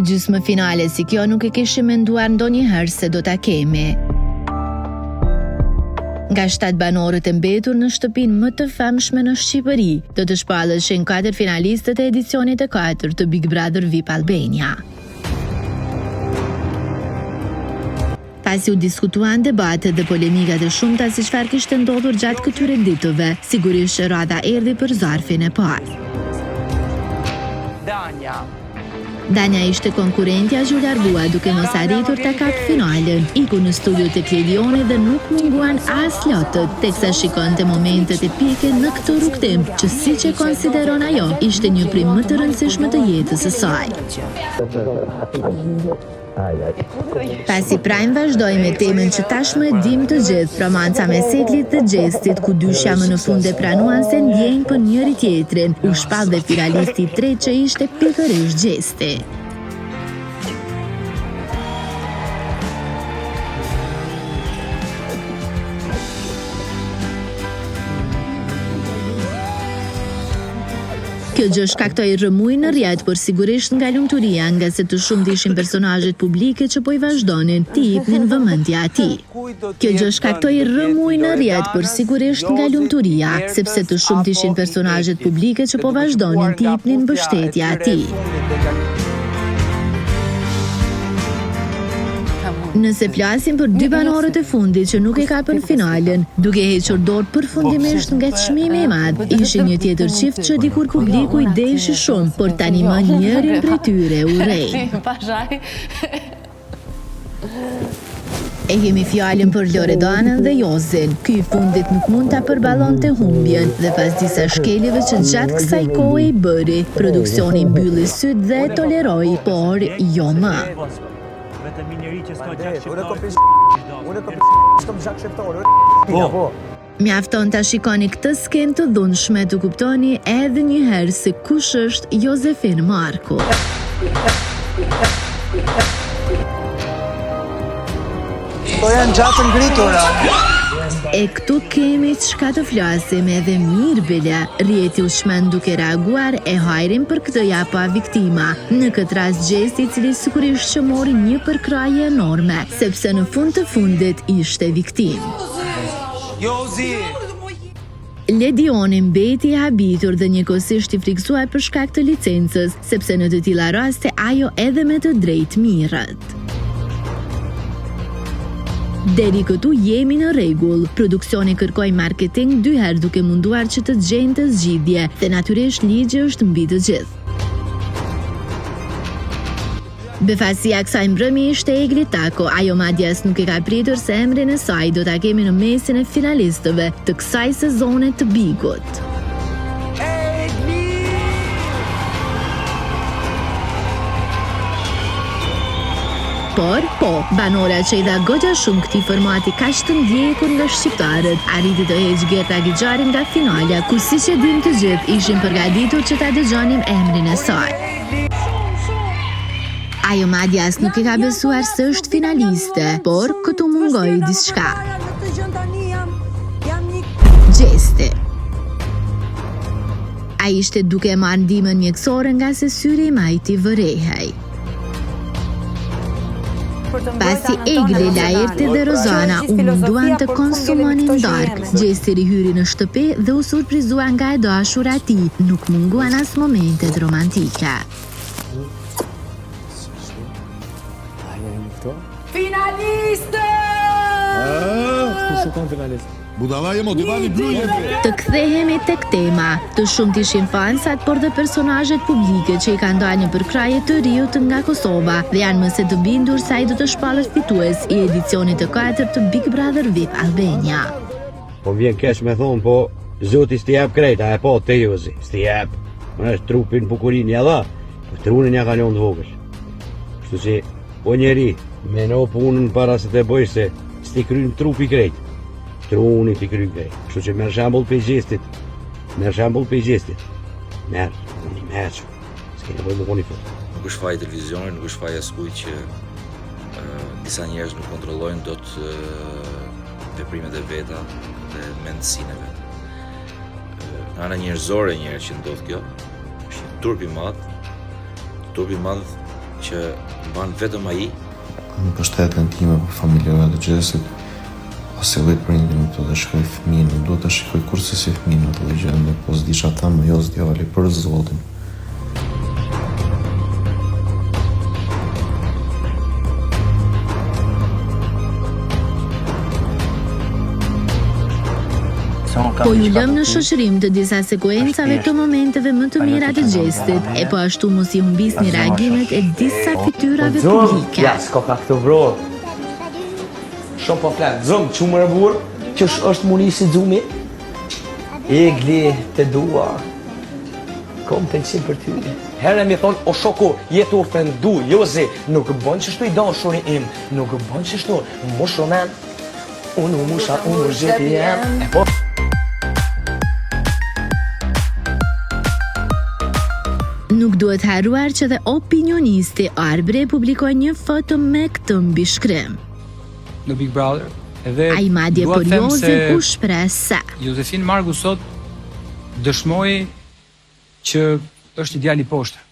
Një gjysmë finale si kjo nuk e kishim menduar ndonjëherë se do ta kemi. Nga 7 banorët e mbetur në shtëpinë më të famshme në Shqipëri, do të shpalleshin 4 finalistët e edicionit të 4 të Big Brother VIP Albania. Pasi u diskutuan debatet dhe polemikat e shumta si çfarë kishte ndodhur gjatë këtyre ditëve, sigurisht që radha erdhi për zarfin e parë. Danja ishte konkurrentja që u largua duke mos arritur ta kapë finalen. Iku në studio tek Ledioni dhe nuk munguan as lotët, teksa shikonte momentet epike në këtë rrugtim, që siç e konsideron ajo, ishte një prej më të rëndësishme të jetës së saj. Pasi Prime vazhdoi me temën që tashmë e dim të gjithë, romanca me Setlit dhe Gjestit, ku dyshja më në fund e pranuan se ndjejnë për njëri tjetrin, u shpall dhe finalisti i tretë që ishte pikërisht Gjesti. Kjo gjë shkaktoi rrëmuj në rrjet, por sigurisht nga lumturia, nga se të shumtë ishin personazhet publike që po I vazhdonin t'i jepnin vëmendje atij. Kjo gjë shkaktoi rrëmuj në rrjet, por sigurisht nga lumturia, sepse të shumtë ishin personazhet publike që po vazhdonin t'i jepnin mbështetje atij. Nëse flasim për 2 banorët e fundit që nuk e kapën finalen, duke hequr dorë përfundimisht nga çmimi I madh, ishin një tjetër çift që dikur publiku I deshi shumë, por tani më njërin prej tyre urrej. E kemi fjalën për Loredanën dhe Jozin. Ky I fundit nuk mund ta përballonte humbjen dhe pas disa shkeljeve që gjatë kësaj kohe I bëri, produksioni mbylli syt dhe e toleroi, por jo më. Mjafton ta shikoni këtë skenë të dhunshme të kuptoni edhe një herë se kush është Josefin Marku. Po janë gjatë ngritura. E këtu kemi çka të flasim edhe mirë bile. Rjeti u shmend duke reaguar e hajrin për këtë ja pa viktima. Në këtë rast Gjesti I cili sigurisht që mori një përkraje enorme, sepse në fund të fundit ishte viktim. Ledioni mbeti I habitur dhe njëkohësisht I friksuar për shkak të licencës, sepse në të tilla raste ajo edhe me të drejtë mirret. Deri këtu jemi në rregull. Produksioni kërkoi marketing 2 herë duke munduar që të gjente zgjidhje dhe natyrisht ligji është mbi të gjithë. Befasia kësaj mbrëmje ishte Egli Tako, ajo madje as nuk e ka pritur se emrin e saj do ta kemi në mesin e finalistëve të kësaj sezone të Bigut. Por, banora që I dha goxha shumë këtij formati kaq të ndjekur nga shqiptarët, arriti të heqë Gerta Gixharin nga finalja, ku siç e dim të gjithë ishin përgatitur që ta dëgjonim emrin e saj. Ajo madje as nuk e ka besuar se është finaliste, por këtu mungoi diçka. Gjesti. Ai ishte duke marrë ndihmën mjekësore nga se syri I majti vërehej. Pasi Egli, Laerti dhe Rozana u munduan të konsumonin darkë, Gjesti rihyri në shtëpi dhe u surprizua nga e dashura e tij, nuk munguan as momentet romantike. Finaliste! Të kthehemi tek tema. Të shumtë ishin fansat, por dhe personazhet publike që I kanë dalë një përkraje të riut nga Kosova dhe janë më se të bindur se ai do të shpallet fitues I edicionit të 4 të Big Brother VIP Albania. Po vjen keq me thonë, po Zoti s'ti jep krejta, e po te Jozi, s'ti jep. Më është trupin bukurin ja dha, po trunin ja kalon të vogël. Kështu që, po njeri, me no punën para se të bëjsh se s'ti kryn trupi krejt. Truni t'i kryn krejt. Kështu që merr shembull pe Gjestit. Merr, unë merr. S'ke nevojë më koni fort. Nuk është faji televizionit, nuk është faji askujt që disa njerëz nuk kontrollojnë dot veprimet e veta dhe mendësinë e vet. Në ana njerëzore që ndodh kjo, është një turp I madh që mban vetëm ai. Në përshtetën time për familjarë të Xhesit, ose lloj prindin të dhe shkoj fëmijën, nuk duhet të shikoj kurse si fëmijën atë dhe gjë, po s'disha ta më jo s'djali për Zotin. Po ju lëm në shoqërim të disa sekuencave të momenteve më të mira të Xhestit, e po ashtu mos i humbisni reagimet e disa fytyrave publike. Ja, s'ka ka këtë bro. Shumë po flet. Zum, çumë burr, që është munisi xumi. Egli të dua. Kom pensim për ty. Herë mi thon, o shoku, jetu ofendu, Jozi, nuk bën çështu i dashuri im, nuk bën çështu, moshomen. Unë musha, unë zhjepi jam. E po. Nuk duhet harruar që dhe opinionisti Arbre publikoi një foto me këtë mbishkrim. Në Big Brother. Edhe Ai madje dua të them Jozef u shpreh se Josefin Margu sot dëshmoi që është ideal i poshtë.